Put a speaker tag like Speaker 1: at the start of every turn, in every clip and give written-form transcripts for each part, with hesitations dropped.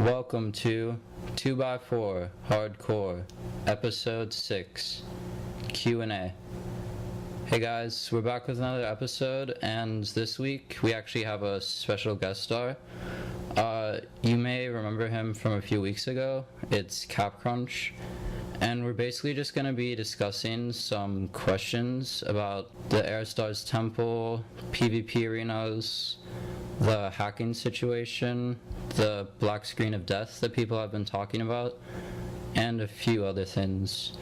Speaker 1: Welcome to 2x4 Hardcore, Episode 6, Q&A. Hey guys, we're back with another episode, and this week we actually have a special guest star. You may remember him from a few weeks ago. It's k4pkrunch, and we're basically just going to be discussing some questions about the Airstars Temple, PvP arenas, the hacking situation, the black screen of death that people have been talking about, and a few other things.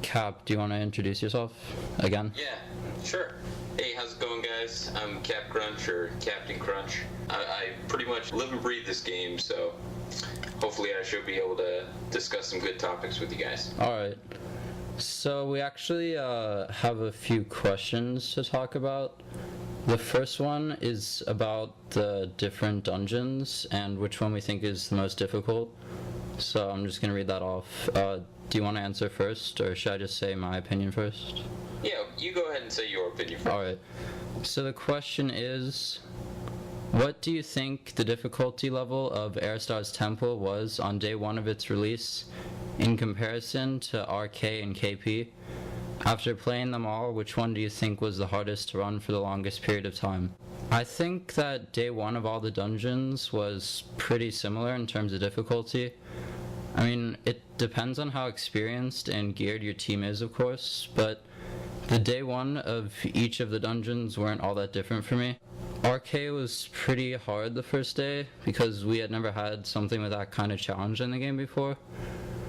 Speaker 1: Cap, do you want to introduce yourself again?
Speaker 2: Yeah, sure. Hey, how's it going, guys? I'm k4pkrunch, or Captain Crunch. I pretty much live and breathe this game, so hopefully I should be able to discuss some good topics with you guys.
Speaker 1: Alright. So we actually have a few questions to talk about. The first one is about the different dungeons and which one we think is the most difficult. So I'm just going to read that off. Do you want to answer first, or should I just say my opinion first?
Speaker 2: Yeah, you go ahead and say your opinion first.
Speaker 1: Alright. So the question is, what do you think the difficulty level of Airstars Temple was on day one of its release in comparison to RK and KP? After playing them all, which one do you think was the hardest to run for the longest period of time? I think that day one of all the dungeons was pretty similar in terms of difficulty. I mean, it depends on how experienced and geared your team is, of course, but the day one of each of the dungeons weren't all that different for me. RK was pretty hard the first day because we had never had something with that kind of challenge in the game before.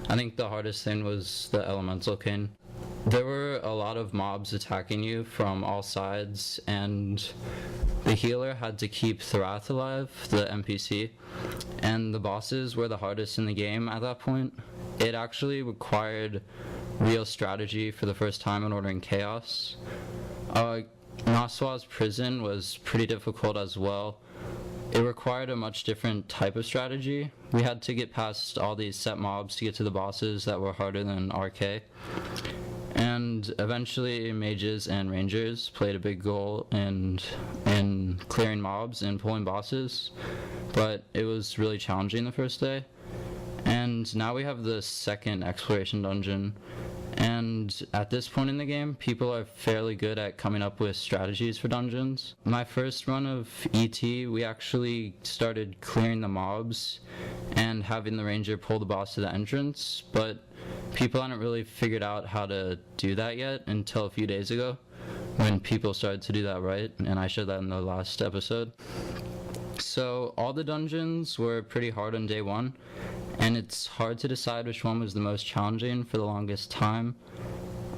Speaker 1: I think the hardest thing was the Elemental King. There were a lot of mobs attacking you from all sides, and the healer had to keep Thorath alive, the NPC, and the bosses were the hardest in the game at that point. It actually required real strategy for the first time in Ordering Chaos. Naswa's prison was pretty difficult as well. It required a much different type of strategy. We had to get past all these set mobs to get to the bosses that were harder than RK. And eventually mages and rangers played a big role in clearing mobs and pulling bosses, but it was really challenging the first day. And now we have the second exploration dungeon, and at this point in the game, people are fairly good at coming up with strategies for dungeons. My first run of ET, we actually started clearing the mobs and having the ranger pull the boss to the entrance, but people hadn't really figured out how to do that yet until a few days ago, when people started to do that right, and I showed that in the last episode. So all the dungeons were pretty hard on day one, and it's hard to decide which one was the most challenging for the longest time.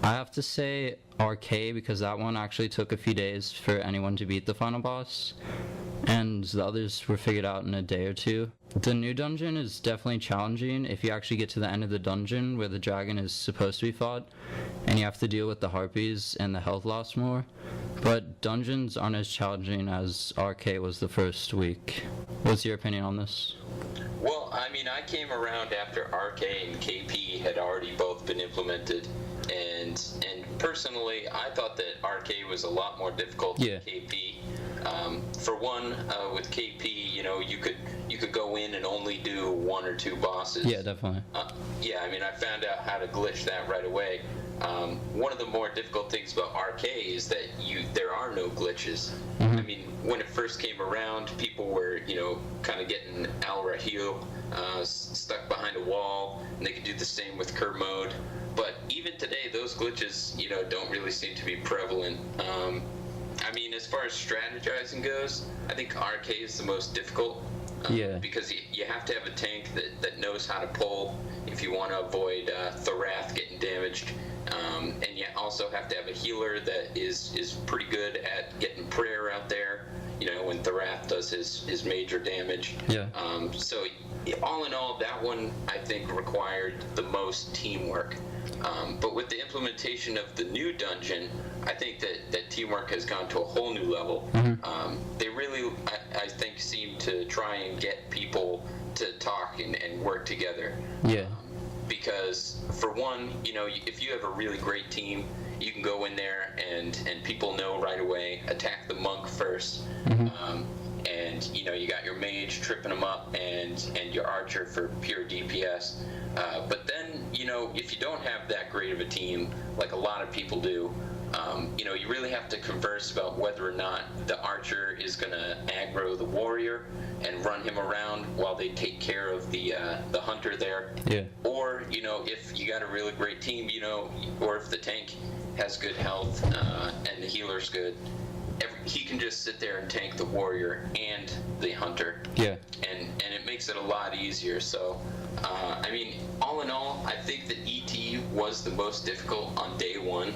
Speaker 1: I have to say RK, because that one actually took a few days for anyone to beat the final boss, and the others were figured out in a day or two. The new dungeon is definitely challenging if you actually get to the end of the dungeon where the dragon is supposed to be fought, and you have to deal with the harpies and the health loss more, but dungeons aren't as challenging as RK was the first week. What's your opinion on this?
Speaker 2: Well, I mean, I came around after RK and KP had already both been implemented, and personally, I thought that RK was a lot more difficult than KP. For one, with KP, you know, you could go in and only do one or two bosses.
Speaker 1: Yeah, definitely.
Speaker 2: Yeah, I mean, I found out how to glitch that right away. One of the more difficult things about RK is that there are no glitches.
Speaker 1: Mm-hmm.
Speaker 2: I mean, when it first came around, people were, you know, kind of getting Al Rahil stuck behind a wall, and they could do the same with Kerr mode. But even today, those glitches, you know, don't really seem to be prevalent. I mean, as far as strategizing goes, I think RK is the most difficult. Because you have to have a tank that knows how to pull if you want to avoid Thorath getting damaged. And you also have to have a healer that is pretty good at getting prayer out there, you know, when Thorath does his major damage.
Speaker 1: Yeah.
Speaker 2: So all in all, that one I think required the most teamwork. But with the implementation of the new dungeon, I think that teamwork has gone to a whole new level.
Speaker 1: Mm-hmm.
Speaker 2: They really, I think, seem to try and get people to talk and work together.
Speaker 1: Yeah.
Speaker 2: Because, for one, you know, if you have a really great team, you can go in there and people know right away, attack the monk first.
Speaker 1: Mm-hmm.
Speaker 2: And and you got your mage tripping them up, and your archer for pure DPS. But then if you don't have that great of a team, like a lot of people do, you really have to converse about whether or not the archer is going to aggro the warrior and run him around while they take care of the hunter there.
Speaker 1: Yeah.
Speaker 2: Or if you got a really great team, or if the tank has good health and the healer's good, he can just sit there and tank the warrior and the hunter.
Speaker 1: Yeah.
Speaker 2: And it makes it a lot easier. So, all in all, I think that ET was the most difficult on day one,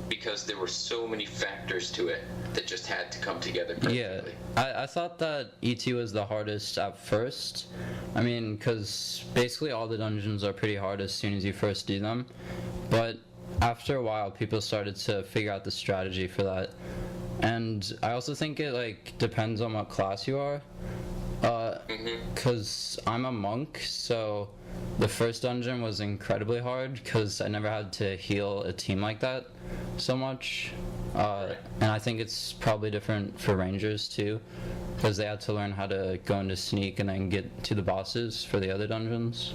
Speaker 2: because there were so many factors to it that just had to come together perfectly.
Speaker 1: Yeah, I thought that ET was the hardest at first. Because basically all the dungeons are pretty hard as soon as you first do them. But after a while, people started to figure out the strategy for that. And I also think it depends on what class you are. Because I'm a monk, so the first dungeon was incredibly hard because I never had to heal a team like that so much. And I think it's probably different for rangers too, because they had to learn how to go into sneak and then get to the bosses for the other dungeons.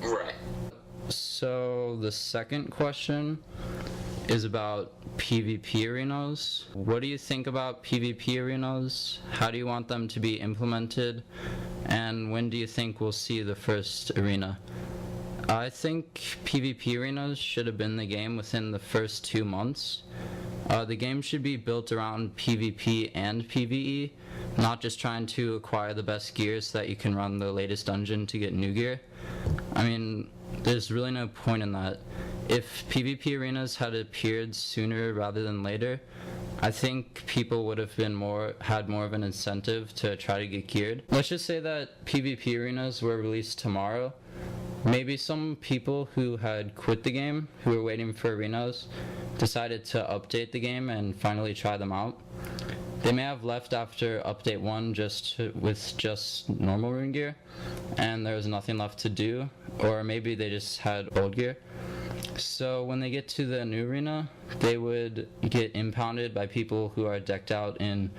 Speaker 2: Right.
Speaker 1: So the second question is about PvP arenas. What do you think about PvP arenas? How do you want them to be implemented? And when do you think we'll see the first arena? I think PvP arenas should have been in the game within the first 2 months. The game should be built around PvP and PvE, not just trying to acquire the best gear so that you can run the latest dungeon to get new gear. There's really no point in that. If PvP arenas had appeared sooner rather than later, I think people would have had more of an incentive to try to get geared. Let's just say that PvP arenas were released tomorrow. Maybe some people who had quit the game, who were waiting for arenas, decided to update the game and finally try them out. They may have left after update 1 with just normal rune gear, and there was nothing left to do, or maybe they just had old gear. So when they get to the new arena, they would get impounded by people who are decked out in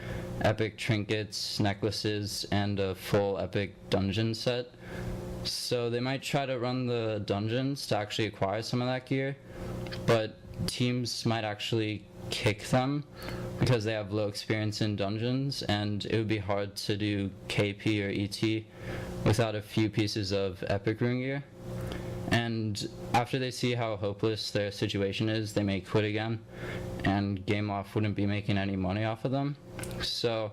Speaker 1: epic trinkets, necklaces, and a full epic dungeon set. So they might try to run the dungeons to actually acquire some of that gear, but teams might actually kick them because they have low experience in dungeons, and it would be hard to do KP or ET without a few pieces of epic rune gear. And after they see how hopeless their situation is, they may quit again, and Gameloft wouldn't be making any money off of them. So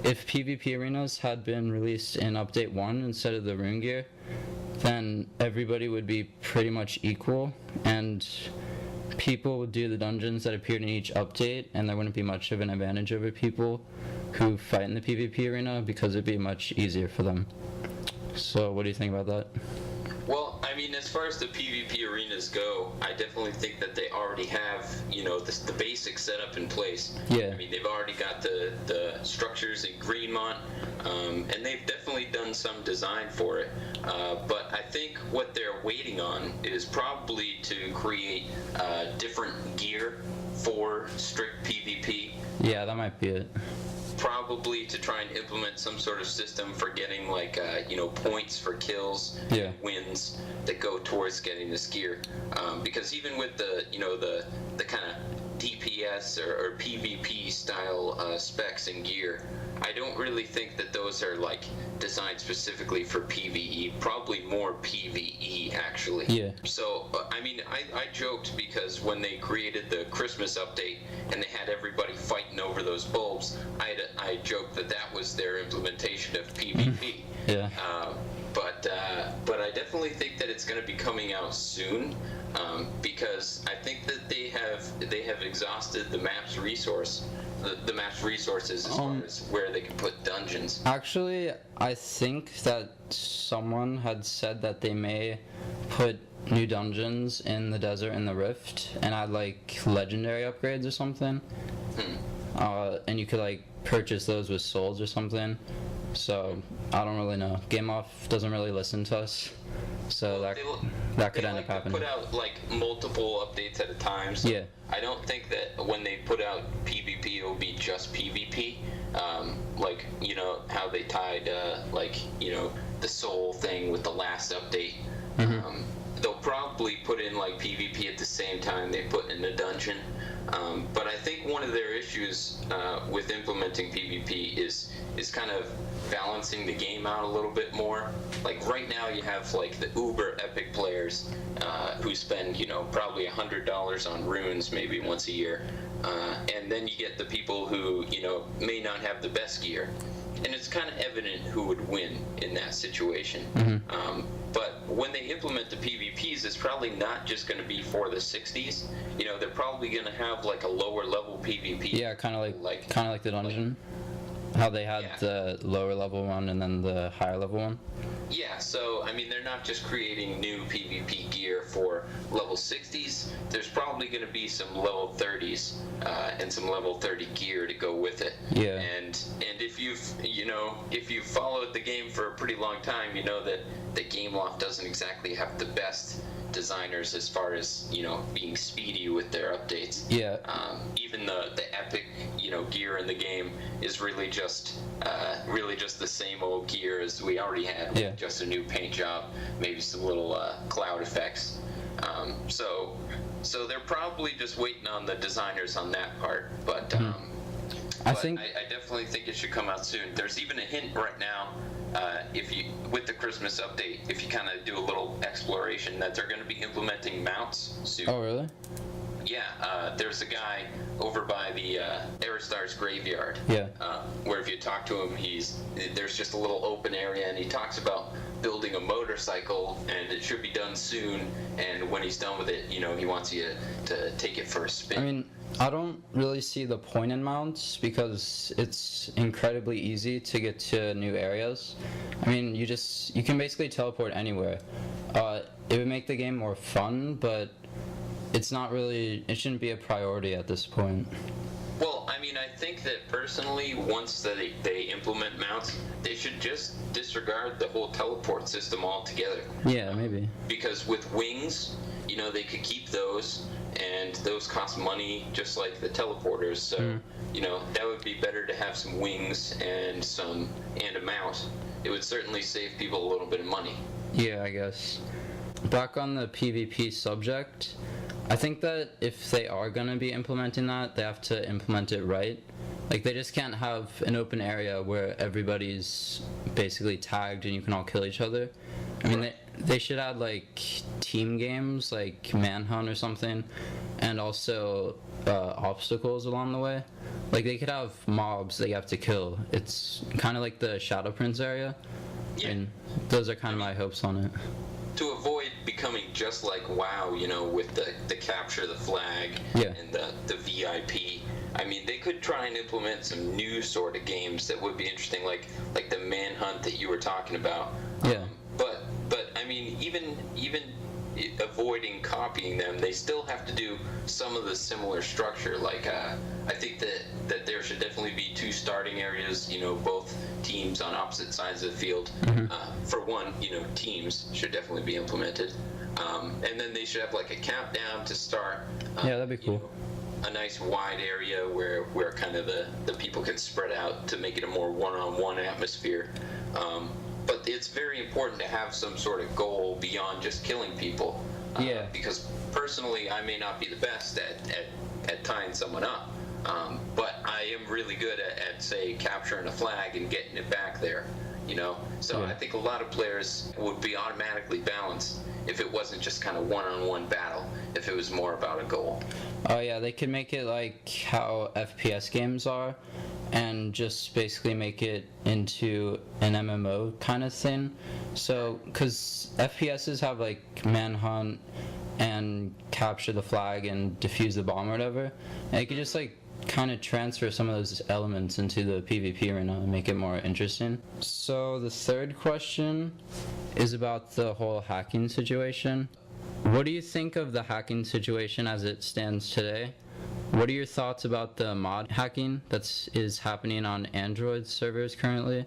Speaker 1: if PvP arenas had been released in update 1 instead of the rune gear, then everybody would be pretty much equal, and people would do the dungeons that appeared in each update, and there wouldn't be much of an advantage over people who fight in the PvP arena because it'd be much easier for them. So what do you think about that?
Speaker 2: Well, as far as the PvP arenas go, I definitely think that they already have, the basic setup in place.
Speaker 1: Yeah.
Speaker 2: They've already got the structures in Greenmont, and they've definitely done some design for it. But I think what they're waiting on is probably to create different gear for strict PvP.
Speaker 1: Yeah, that might be it.
Speaker 2: Probably to try and implement some sort of system for getting points for kills,
Speaker 1: yeah,
Speaker 2: wins that go towards getting this gear. Because even with the kind of DPS or PvP style specs and gear, I don't really think that those are designed specifically for PvE. Probably more PvE actually.
Speaker 1: Yeah.
Speaker 2: So I joked because when they created the Christmas update and they had everybody fighting over those bulbs, I joked that was their implementation of PvP.
Speaker 1: Yeah.
Speaker 2: But I definitely think that it's going to be coming out soon, because I think that they have exhausted the map's resources as far as where they can put dungeons.
Speaker 1: Actually, I think that someone had said that they may put new dungeons in the desert and the rift and add legendary upgrades or something. And you could purchase those with souls or something. So I don't really know. Gameloft doesn't really listen to us. So that could end up happening.
Speaker 2: They put out like multiple updates at a time. So
Speaker 1: Yeah.
Speaker 2: I don't think that when they put out PvP, it will be just PvP. Like, you know, how they tied, like, you know, the soul thing with the last update. They'll probably put in like PvP at the same time they put in the dungeon. But I think one of their issues with implementing PvP is kind of balancing the game out a little bit more. Like right now you have like the uber epic players who spend, you know, probably $100 on runes maybe once a year. And then you get the people who, you know, may not have the best gear. And it's kind of evident who would win in that situation. But when they implement the PvPs, it's probably not just going to be for the 60s. You know, they're probably going to have like a lower level PvP.
Speaker 1: Yeah, kind of like the dungeon. How they had the lower level one and then the higher level one.
Speaker 2: Yeah, so I mean, they're not just creating new PvP gear for level 60s. There's probably going to be some level 30s and some level 30 gear to go with it.
Speaker 1: Yeah.
Speaker 2: And if you've followed the game for a pretty long time, you know that Gameloft doesn't exactly have the best designers as far as, you know, being speedy with their updates.
Speaker 1: Yeah.
Speaker 2: Even the epic, you know, gear in the game is really just the same old gear as we already had.
Speaker 1: Yeah.
Speaker 2: Just a new paint job, maybe some little cloud effects. So they're probably just waiting on the designers on that part. But I definitely think it should come out soon. There's even a hint right now. With the Christmas update, if you kind of do a little exploration, that they're going to be implementing mounts soon.
Speaker 1: Oh, really?
Speaker 2: Yeah, there's a guy over by the Aristar's graveyard.
Speaker 1: Yeah.
Speaker 2: Where if you talk to him, there's just a little open area, and he talks about building a motorcycle, and it should be done soon. And when he's done with it, you know, he wants you to take it for a spin.
Speaker 1: I mean, I don't really see the point in mounts because it's incredibly easy to get to new areas. I mean, you can basically teleport anywhere. It would make the game more fun, but it shouldn't be a priority at this point.
Speaker 2: Well, I mean, I think that personally, once they implement mounts, they should just disregard the whole teleport system altogether.
Speaker 1: Yeah, maybe.
Speaker 2: Because with wings, you know, they could keep those, and those cost money just like the teleporters. So, you know, that would be better to have some wings and a mount. It would certainly save people a little bit of money.
Speaker 1: Yeah, I guess. Back on the PvP subject, I think that if they are going to be implementing that, they have to implement it right. Like, they just can't have an open area where everybody's basically tagged and you can all kill each other. I mean, they should add, like, team games, like Manhunt or something, and also obstacles along the way. Like, they could have mobs that you have to kill. It's kind of like the Shadow Prince area.
Speaker 2: Yeah.
Speaker 1: And those are kind of my hopes on it.
Speaker 2: To avoid becoming just like WoW, you know, with the capture the flag and the VIP. I mean, they could try and implement some new sort of games that would be interesting, like the Manhunt that you were talking about.
Speaker 1: Yeah.
Speaker 2: But I mean, even avoiding copying them, they still have to do some of the similar structure. Like I think that there should definitely be two starting areas, you know, both teams on opposite sides of the field. For one, you know, teams should definitely be implemented, and then they should have like a countdown to start.
Speaker 1: Yeah, that'd be cool.
Speaker 2: You know, a nice wide area where kind of the people can spread out to make it a more one-on-one atmosphere. But it's very important to have some sort of goal beyond just killing people.
Speaker 1: Yeah.
Speaker 2: Because personally, I may not be the best at tying someone up, but I am really good at say, capturing a flag and getting it back there. You know, so
Speaker 1: Yeah.
Speaker 2: I think a lot of players would be automatically balanced if it wasn't just kind of one-on-one battle, if it was more about a goal.
Speaker 1: Oh yeah, they could make it like how FPS games are, and just basically make it into an MMO kind of thing. So, because FPSs have like Manhunt and capture the flag and defuse the bomb or whatever, and you could just like kind of transfer some of those elements into the PvP arena and make it more interesting. So the third question is about the whole hacking situation. What do you think of the hacking situation as it stands today? What are your thoughts about the mod hacking that is happening on Android servers currently?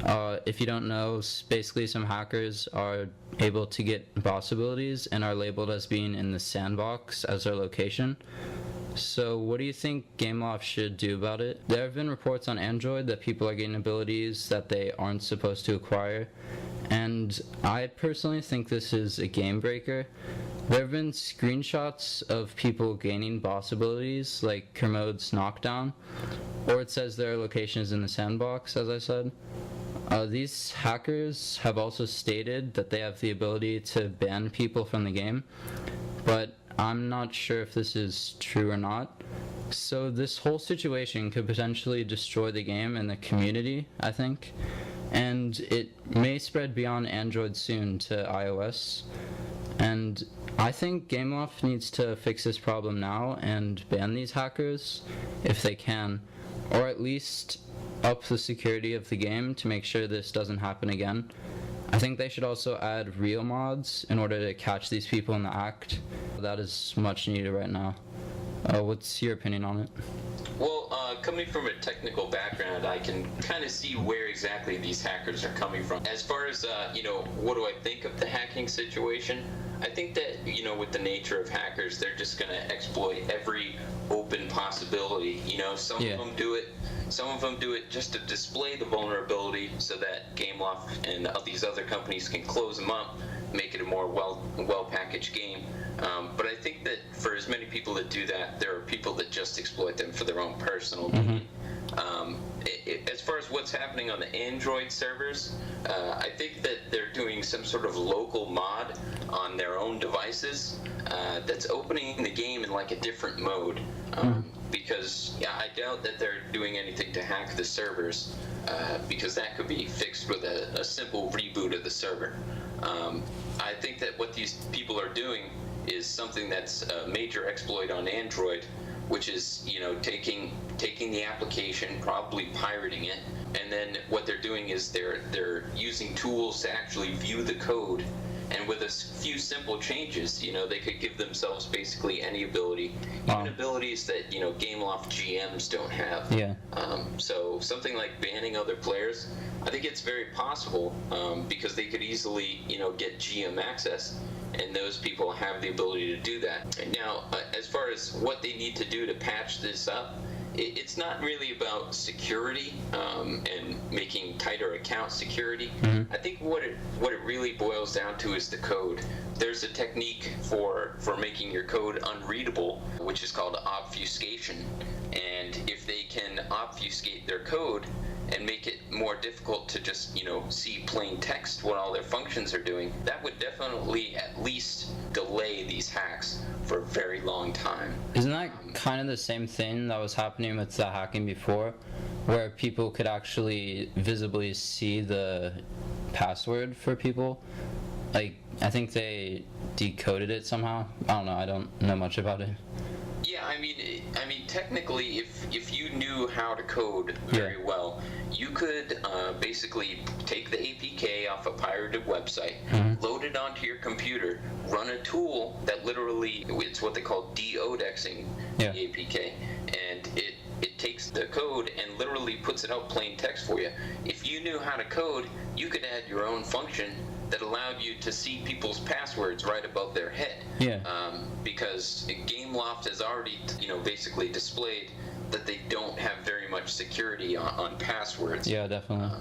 Speaker 1: If you don't know, basically some hackers are able to get boss abilities and are labeled as being in the sandbox as their location. So what do you think Gameloft should do about it? There have been reports on Android that people are getting abilities that they aren't supposed to acquire, and I personally think this is a game breaker. There have been screenshots of people gaining boss abilities like Kermode's knockdown, or it says their location is in the sandbox, as I said. These hackers have also stated that they have the ability to ban people from the game, but I'm not sure if this is true or not. So this whole situation could potentially destroy the game and the community, I think. And it may spread beyond Android soon to iOS. And I think Gameloft needs to fix this problem now and ban these hackers if they can, or at least up the security of the game to make sure this doesn't happen again. I think they should also add real mods in order to catch these people in the act. That is much needed right now. What's your opinion on it?
Speaker 2: Well, coming from a technical background, I can kind of see where exactly these hackers are coming from. As far as, what do I think of the hacking situation? I think that, with the nature of hackers, they're just going to exploit every open possibility. Some of them do it. Some of them do it just to display the vulnerability so that Gameloft and these other companies can close them up, make it a more well-packaged game. But I think that for as many people that do that, there are people that just exploit them for their own personal gain. As far as what's happening on the Android servers, I think that they're doing some sort of local mod on their own devices that's opening the game in like a different mode. Because I doubt that they're doing anything to hack the servers, because that could be fixed with a simple reboot of the server. I think that what these people are doing is something that's a major exploit on Android, which is taking the application, probably pirating it, and then what they're doing is they're using tools to actually view the code, and with a few simple changes, they could give themselves basically any ability, even abilities that Gameloft GMs don't have.
Speaker 1: Yeah.
Speaker 2: So something like banning other players, I think it's very possible, because they could easily get GM access, and those people have the ability to do that. Now, as far as what they need to do to patch this up, it's not really about security and making tighter account security. I think what it really boils down to is the code. There's a technique for making your code unreadable, which is called obfuscation. And if they can obfuscate their code and make it more difficult to just see plain text what all their functions are doing, that would definitely at least delay these hacks for a very long time.
Speaker 1: Isn't that kind of the same thing that was happening with the hacking before, where people could actually visibly see the password for people? Like, I think they decoded it somehow. I don't know, I don't know much about it.
Speaker 2: Yeah, I mean, technically, if you knew how to code very well, you could basically take the APK off a pirated website, load it onto your computer, run a tool that literally, it's what they call de-odexing the APK, and it takes the code and literally puts it out plain text for you. If you knew how to code, you could add your own function that allowed you to see people's passwords right above their head. Because Gameloft has already, basically displayed that they don't have very much security on passwords.
Speaker 1: Yeah, definitely.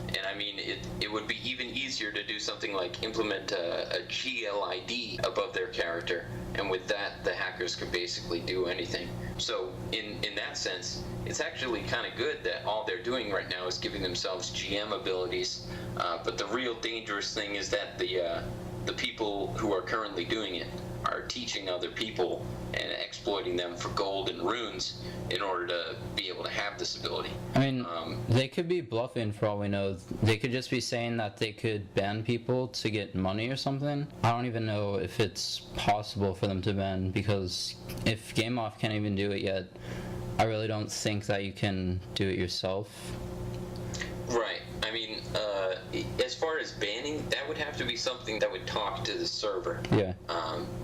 Speaker 2: And I mean, it would be even easier to do something like implement a GLID above their character, and with that, the hackers could basically do anything. So in that sense, it's actually kind of good that all they're doing right now is giving themselves GM abilities. But the real dangerous thing is that the people who are currently doing it are teaching other people and exploiting them for gold and runes in order to be able to have this ability.
Speaker 1: I mean, they could be bluffing for all we know. They could just be saying that they could ban people to get money or something. I don't even know if it's possible for them to ban, because if Gameloft can't even do it yet, I really don't think that you can do it yourself.
Speaker 2: Right. I mean, as far as banning, that would have to be something that would talk to the server.
Speaker 1: Yeah.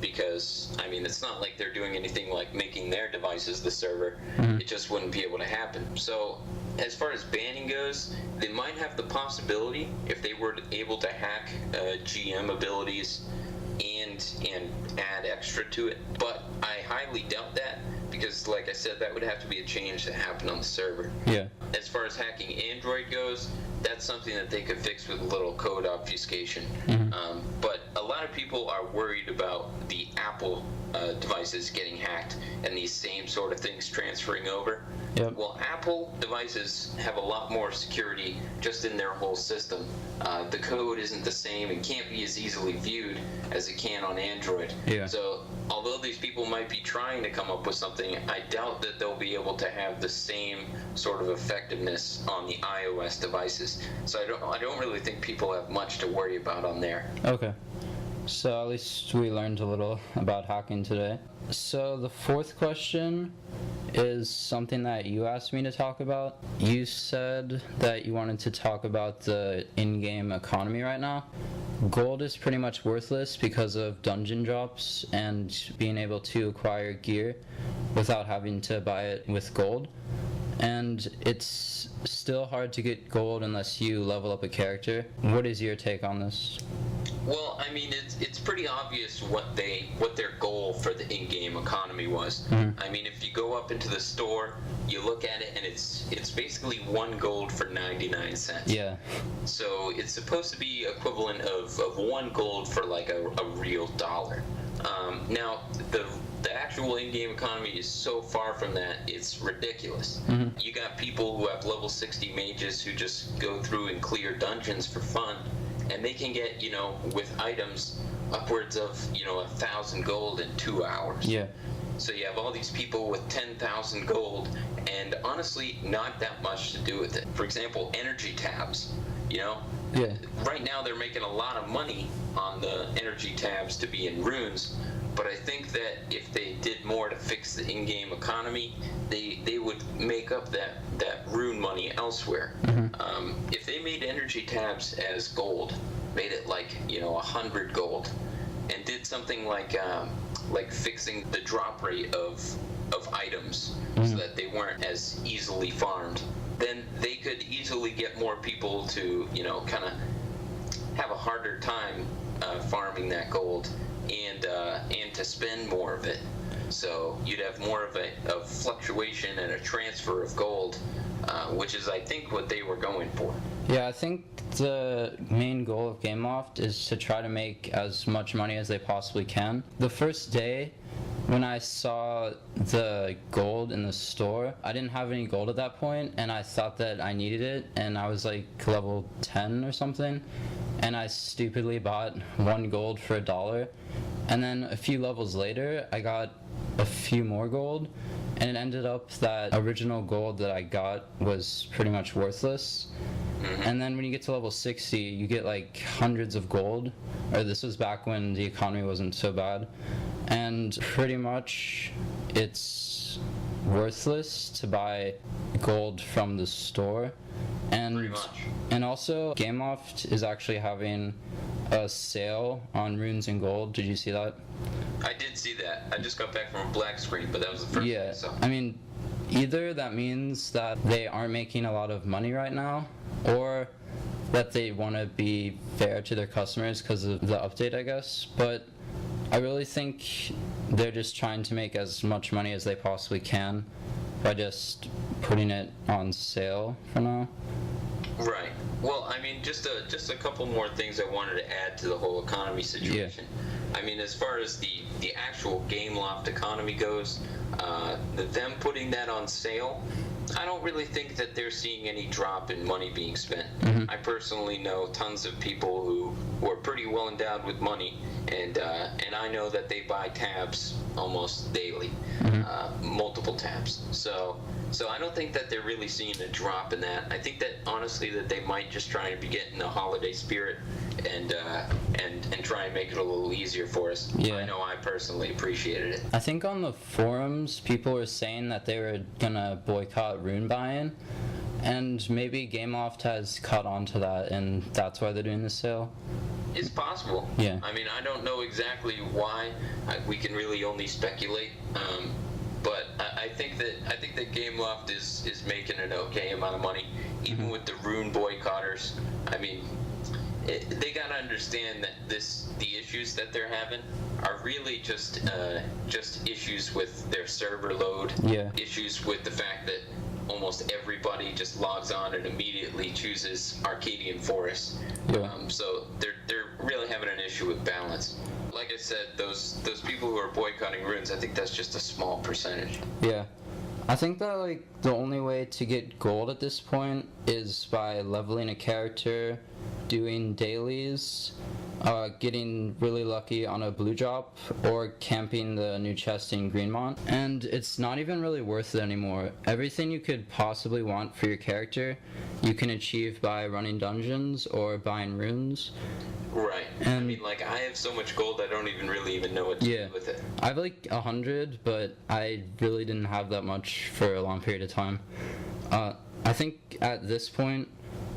Speaker 2: Because, I mean, it's not like they're doing anything like making their devices the server. It just wouldn't be able to happen. So, as far as banning goes, they might have the possibility if they were able to hack GM abilities and add extra to it. But I highly doubt that, because like I said, that would have to be a change that happened on the server.
Speaker 1: Yeah.
Speaker 2: As far as hacking Android goes, that's something that they could fix with a little code obfuscation. But a lot of people are worried about the Apple devices getting hacked and these same sort of things transferring over.
Speaker 1: Yep.
Speaker 2: Well, Apple devices have a lot more security just in their whole system. The code isn't the same and can't be as easily viewed as it can on Android.
Speaker 1: Yeah.
Speaker 2: So although these people might be trying to come up with something, I doubt that they'll be able to have the same sort of effectiveness on the iOS devices. So I don't really think people have much to worry about on there.
Speaker 1: Okay. So at least we learned a little about hacking today. So the fourth question is something that you asked me to talk about. You said that you wanted to talk about the in-game economy right now. Gold is pretty much worthless because of dungeon drops and being able to acquire gear without having to buy it with gold. And it's still hard to get gold unless you level up a character. What is your take on this?
Speaker 2: Well, I mean, it's pretty obvious what their goal for the in-game economy was. I mean, if you go up into the store, you look at it, and it's basically 1 gold for 99 cents.
Speaker 1: Yeah.
Speaker 2: So it's supposed to be equivalent of 1 gold for like a real dollar. Now, the actual in-game economy is so far from that, it's ridiculous. You got people who have level 60 mages who just go through and clear dungeons for fun, and they can get, with items upwards of, 1,000 gold in 2 hours.
Speaker 1: Yeah.
Speaker 2: So you have all these people with 10,000 gold, and honestly, not that much to do with it. For example, energy tabs,
Speaker 1: Yeah.
Speaker 2: Right now they're making a lot of money on the energy tabs to be in runes, but I think that if they did more to fix the in-game economy, they would make up that rune money elsewhere. If they made energy tabs as gold, made it like 100 gold, and did something like fixing the drop rate of items so that they weren't as easily farmed, then they could easily get more people to kind of have a harder time farming that gold and to spend more of it. So you'd have more of a fluctuation and a transfer of gold, which is, I think, what they were going for.
Speaker 1: Yeah, I think the main goal of Gameloft is to try to make as much money as they possibly can. The first day when I saw the gold in the store, I didn't have any gold at that point, and I thought that I needed it, and I was like level 10 or something, and I stupidly bought 1 gold for $1, and then a few levels later I got a few more gold, and it ended up that original gold that I got was pretty much worthless. And then when you get to level 60, you get like hundreds of gold, or this was back when the economy wasn't so bad, and pretty much it's worthless to buy gold from the store. And
Speaker 2: Pretty much.
Speaker 1: And also Gameloft is actually having a sale on runes and gold. Did you see that?
Speaker 2: I did see that. I just got back from a black screen, but that was the first thing I saw.
Speaker 1: I mean, either that means that they aren't making a lot of money right now, or that they want to be fair to their customers because of the update, I guess. But I really think they're just trying to make as much money as they possibly can by just putting it on sale for now.
Speaker 2: Right. Well, I mean, just a couple more things I wanted to add to the whole economy situation. I mean, as far as the actual Gameloft economy goes, them putting that on sale, I don't really think that they're seeing any drop in money being spent. I personally know tons of people who are pretty well endowed with money, and I know that they buy tabs almost daily, multiple tabs. So I don't think that they're really seeing a drop in that. I think that honestly that they might just try and be getting the holiday spirit and try and make it a little easier for us.
Speaker 1: Yeah.
Speaker 2: I know I personally appreciated it.
Speaker 1: I think on the forums, people were saying that they were gonna boycott rune buying, and maybe Gameloft has caught on to that, and that's why they're doing the sale.
Speaker 2: It's possible.
Speaker 1: Yeah.
Speaker 2: I mean, I don't know exactly why. We can really only speculate. but I think that Gameloft is making an okay amount of money, even with the rune boycotters. I mean, they gotta understand that the issues that they're having are really just issues with their server load.
Speaker 1: Yeah.
Speaker 2: Issues with the fact that almost everybody just logs on and immediately chooses Arcadian Forest.
Speaker 1: Yeah.
Speaker 2: So they're really having an issue with balance. Like I said, those people who are boycotting runes, I think that's just a small percentage.
Speaker 1: Yeah. I think that like the only way to get gold at this point is by leveling a character, doing dailies, getting really lucky on a blue drop, or camping the new chest in Greenmont. And it's not even really worth it anymore. Everything you could possibly want for your character, you can achieve by running dungeons or buying runes.
Speaker 2: Right.
Speaker 1: And
Speaker 2: I mean, like, I have so much gold, I don't really even know what to do with it.
Speaker 1: I have like 100, but I really didn't have that much for a long period of time. I think at this point,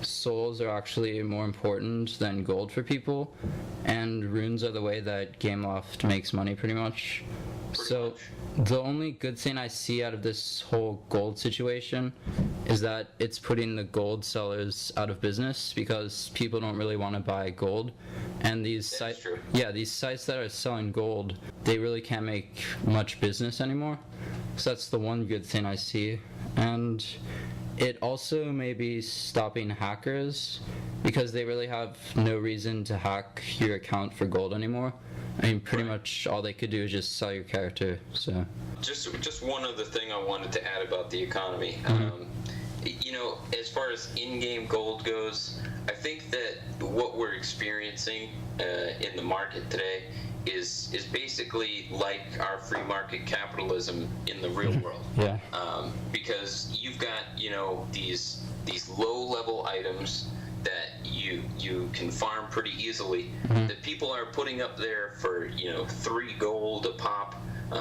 Speaker 1: souls are actually more important than gold for people, and runes are the way that Gameloft makes money pretty much. So the only good thing I see out of this whole gold situation is that it's putting the gold sellers out of business, because people don't really want to buy gold, and these sites, these sites that are selling gold, they really can't make much business anymore. So that's the one good thing I see. And it also may be stopping hackers, because they really have no reason to hack your account for gold anymore. I mean, pretty much all they could do is just sell your character. So
Speaker 2: just one other thing I wanted to add about the economy. You know, as far as in-game gold goes, I think that what we're experiencing in the market today is basically like our free market capitalism in the real world.
Speaker 1: Yeah.
Speaker 2: Because you've got, you know, these low-level items that you can farm pretty easily, that people are putting up there for, you know, 3 gold a pop.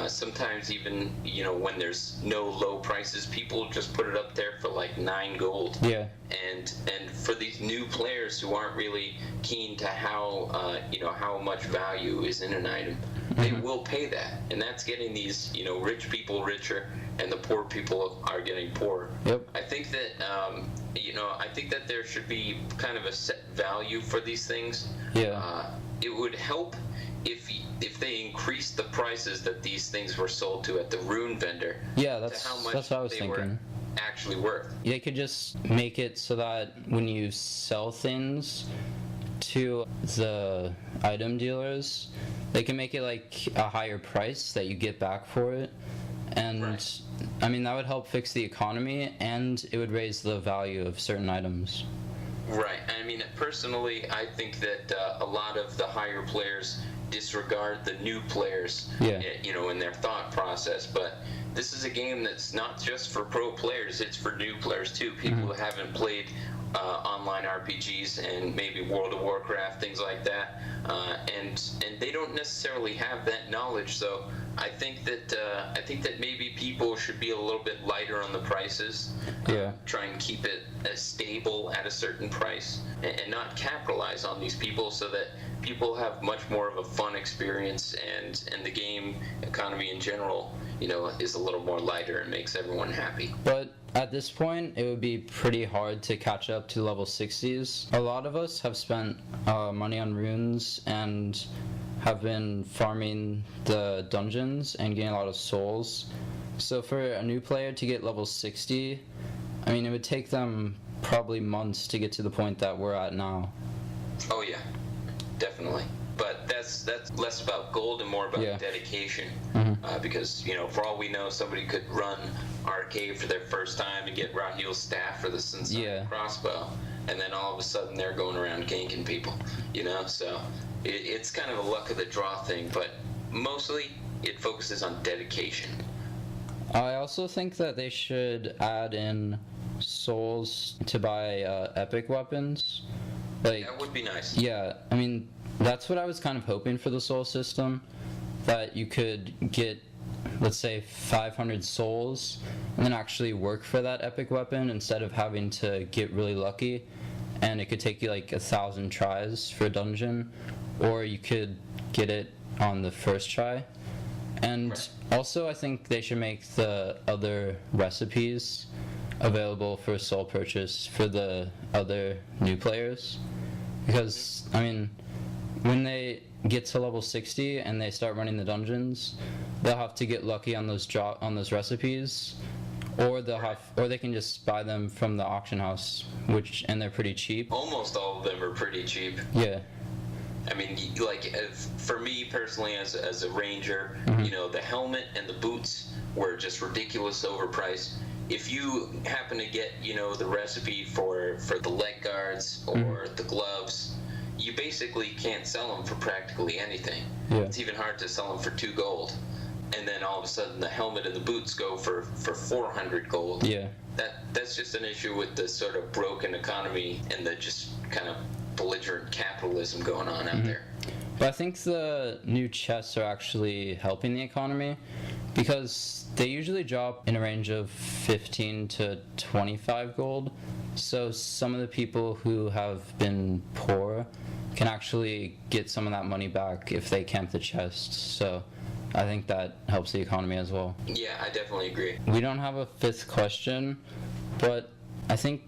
Speaker 2: Sometimes even, you know, when there's no low prices, people just put it up there for like 9 gold.
Speaker 1: Yeah.
Speaker 2: And for these new players who aren't really keen to how you know, how much value is in an item, they will pay that, and that's getting these, you know, rich people richer, and the poor people are getting poorer.
Speaker 1: Yep.
Speaker 2: I think that you know, I think that there should be kind of a set value for these things.
Speaker 1: Yeah.
Speaker 2: It would help if they increased the prices that these things were sold to at the rune vendor.
Speaker 1: Yeah,
Speaker 2: to how much
Speaker 1: that's what I was
Speaker 2: they
Speaker 1: thinking.
Speaker 2: were actually worth.
Speaker 1: They could just make it so that when you sell things to the item dealers, they can make it like a higher price that you get back for it. And
Speaker 2: Right.
Speaker 1: I mean, that would help fix the economy, and it would raise the value of certain items.
Speaker 2: Right. I mean, personally, I think that a lot of the higher players disregard the new players, you know, in their thought process. But this is a game that's not just for pro players; it's for new players too. People who haven't played online RPGs and maybe World of Warcraft, things like that, and they don't necessarily have that knowledge. So I think that maybe people should be a little bit lighter on the prices. Try and keep it stable at a certain price, and not capitalize on these people, so that people have much more of a fun experience, and the game economy in general, you know, is a little more lighter and makes everyone happy.
Speaker 1: But at this point, it would be pretty hard to catch up to level 60s. A lot of us have spent money on runes and have been farming the dungeons and getting a lot of souls. So for a new player to get level 60, I mean, it would take them probably months to get to the point that we're at now.
Speaker 2: Oh yeah, definitely. But that's less about gold and more about dedication. Because, you know, for all we know, somebody could run arcade for their first time and get Rahil's staff for the Sensei crossbow, and then all of a sudden they're going around ganking people, you know? So it's kind of a luck of the draw thing, but mostly it focuses on dedication.
Speaker 1: I also think that they should add in souls to buy epic weapons. Like,
Speaker 2: that would be nice.
Speaker 1: Yeah, I mean, that's what I was kind of hoping for the soul system, that you could get, let's say, 500 souls and then actually work for that epic weapon instead of having to get really lucky, and it could take you like 1,000 tries for a dungeon, or you could get it on the first try. And also, I think they should make the other recipes available for sole purchase for the other new players. Because, I mean, when they get to level 60 and they start running the dungeons, they'll have to get lucky on those recipes, or they can just buy them from the auction house, and they're pretty cheap.
Speaker 2: Almost all of them are pretty cheap.
Speaker 1: Yeah.
Speaker 2: I mean, like, for me personally, as a ranger, the helmet and the boots were just ridiculous overpriced. If you happen to get, the recipe for the leg guards or the gloves, you basically can't sell them for practically anything.
Speaker 1: Yeah.
Speaker 2: It's even hard to sell them for 2 gold. And then all of a sudden the helmet and the boots go for 400 gold.
Speaker 1: Yeah.
Speaker 2: That's just an issue with the sort of broken economy and the just kind of belligerent capitalism going on out there.
Speaker 1: But I think the new chests are actually helping the economy, because they usually drop in a range of 15 to 25 gold. So some of the people who have been poor can actually get some of that money back if they camp the chests. So I think that helps the economy as well.
Speaker 2: Yeah, I definitely agree.
Speaker 1: We don't have a 5th question, but I think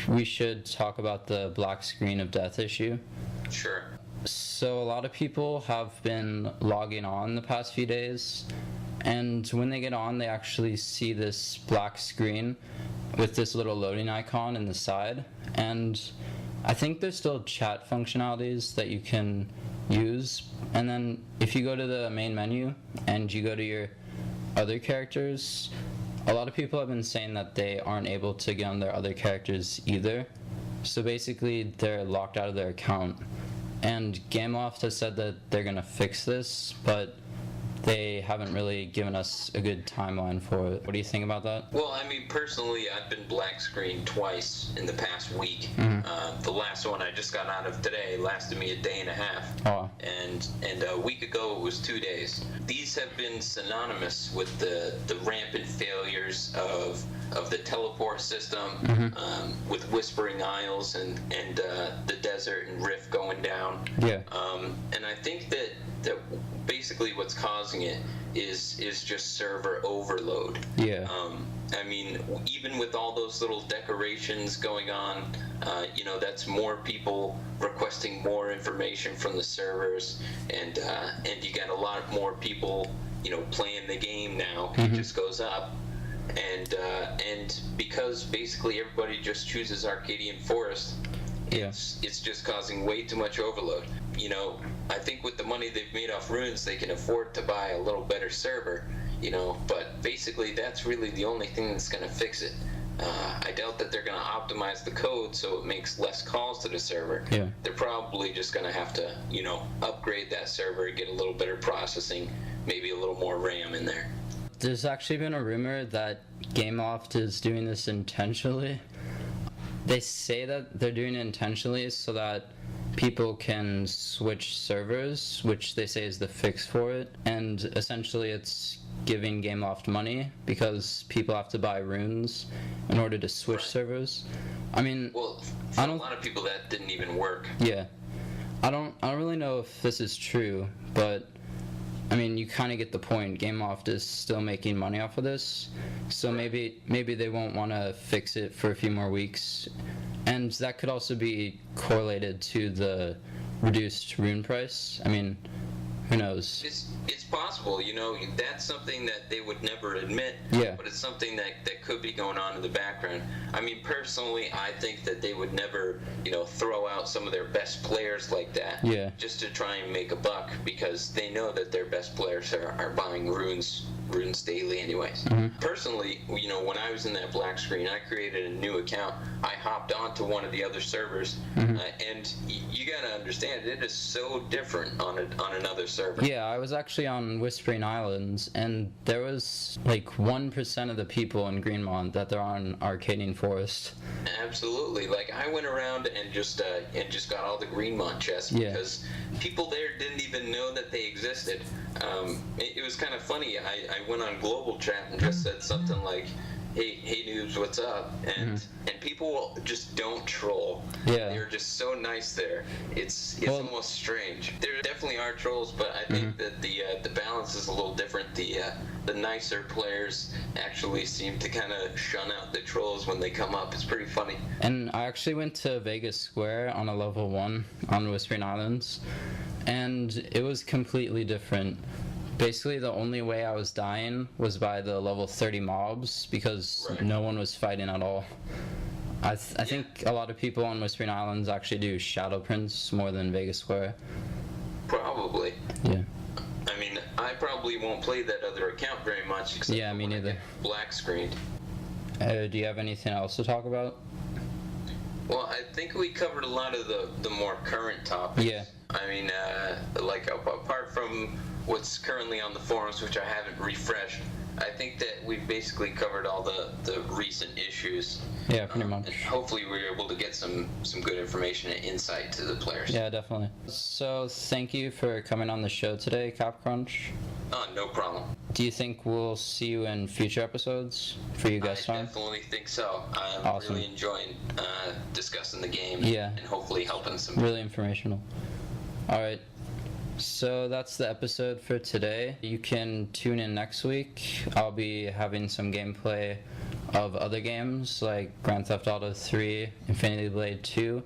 Speaker 1: we should talk about the black screen of death issue.
Speaker 2: Sure.
Speaker 1: So a lot of people have been logging on the past few days, and when they get on, they actually see this black screen with this little loading icon in the side. And I think there's still chat functionalities that you can use, and then if you go to the main menu and you go to your other characters, a lot of people have been saying that they aren't able to get on their other characters either. So basically they're locked out of their account, and Gameloft has said that they're gonna fix this, but they haven't really given us a good timeline for it. What do you think about that?
Speaker 2: Well, I mean, personally, I've been black screened twice in the past week. The last one I just got out of today lasted me a day and a half.
Speaker 1: Oh.
Speaker 2: And a week ago it was 2 days. These have been synonymous with the rampant failures of the teleport system, with Whispering Isles and the desert and Rift going down.
Speaker 1: Yeah.
Speaker 2: And I think that basically what's causing it is just server overload.
Speaker 1: Yeah.
Speaker 2: I mean, even with all those little decorations going on, that's more people requesting more information from the servers, and you got a lot more people, playing the game now. It just goes up, and because basically everybody just chooses Arcadian Forest, it's just causing way too much overload. I think with the money they've made off runes, they can afford to buy a little better server, but basically that's really the only thing that's going to fix it. I doubt that they're going to optimize the code so it makes less calls to the server.
Speaker 1: Yeah.
Speaker 2: They're probably just going to have to, upgrade that server, get a little better processing, maybe a little more RAM in there.
Speaker 1: There's actually been a rumor that Gameloft is doing this intentionally. They say that they're doing it intentionally so that people can switch servers, which they say is the fix for it. And essentially it's giving Gameloft money because people have to buy runes in order to switch servers. I mean,
Speaker 2: well, for a lot of people that didn't even work.
Speaker 1: Yeah. I don't really know if this is true, but I mean, you kind of get the point. Gameloft is still making money off of this, so maybe they won't want to fix it for a few more weeks, and that could also be correlated to the reduced rune price. I mean, who knows?
Speaker 2: It's possible, that's something that they would never admit, but it's something that could be going on in the background. I mean, personally, I think that they would never, throw out some of their best players like that, just to try and make a buck, because they know that their best players are buying runes daily anyways. Personally, when I was in that black screen, I created a new account. I hopped onto one of the other servers, and you gotta understand, it is so different on another server.
Speaker 1: Yeah, I was actually on Whispering Islands, and there was like 1% of the people in Greenmont that they're on Arcadian Forest.
Speaker 2: Absolutely. Like, I went around and just got all the Greenmont chests because people there didn't even know that they existed. It was kind of funny. I went on global chat and just said something like, hey noobs, what's up? And people just don't troll.
Speaker 1: Yeah.
Speaker 2: They're just so nice there. It's
Speaker 1: Well,
Speaker 2: almost strange. There definitely are trolls, but I think that the balance is a little different. The nicer players actually seem to kind of shun out the trolls when they come up. It's pretty funny.
Speaker 1: And I actually went to Vegas Square on a level 1 on Whispering Islands, and it was completely different. Basically, the only way I was dying was by the level 30 mobs, because no one was fighting at all. I think a lot of people on Whispering Islands actually do Shadow Prince more than Vegas Square.
Speaker 2: Probably.
Speaker 1: Yeah.
Speaker 2: I mean, I probably won't play that other account very much, except
Speaker 1: Yeah, me
Speaker 2: when I
Speaker 1: neither.
Speaker 2: get black screened.
Speaker 1: Do you have anything else to talk about?
Speaker 2: Well, I think we covered a lot of the more current topics.
Speaker 1: Yeah.
Speaker 2: I mean, like apart from what's currently on the forums, which I haven't refreshed, I think that we've basically covered all the recent issues.
Speaker 1: Yeah, pretty much.
Speaker 2: And hopefully we were able to get some good information and insight to the players.
Speaker 1: Yeah, definitely. So thank you for coming on the show today, k4pkrunch.
Speaker 2: No problem.
Speaker 1: Do you think we'll see you in future episodes for you guest
Speaker 2: I
Speaker 1: time?
Speaker 2: definitely think so. I'm
Speaker 1: Awesome.
Speaker 2: really enjoying discussing the game
Speaker 1: Yeah.
Speaker 2: and hopefully helping some.
Speaker 1: Really informational. All right. So that's the episode for today. You can tune in next week. I'll be having some gameplay of other games like Grand Theft Auto 3, Infinity Blade 2,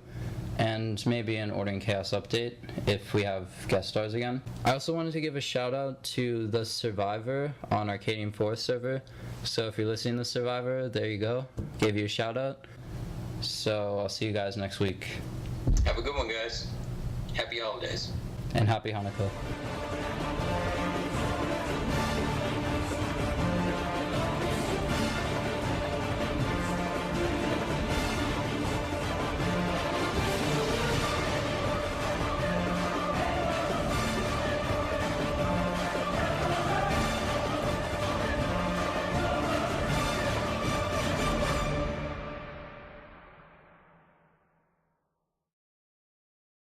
Speaker 1: and maybe an Order in Chaos update if we have guest stars again. I also wanted to give a shout out to The Survivor on Arcadium 4 server. So if you're listening to Survivor, there you go. Gave you a shout out. So I'll see you guys next week.
Speaker 2: Have a good one, guys. Happy holidays.
Speaker 1: And happy Hanukkah.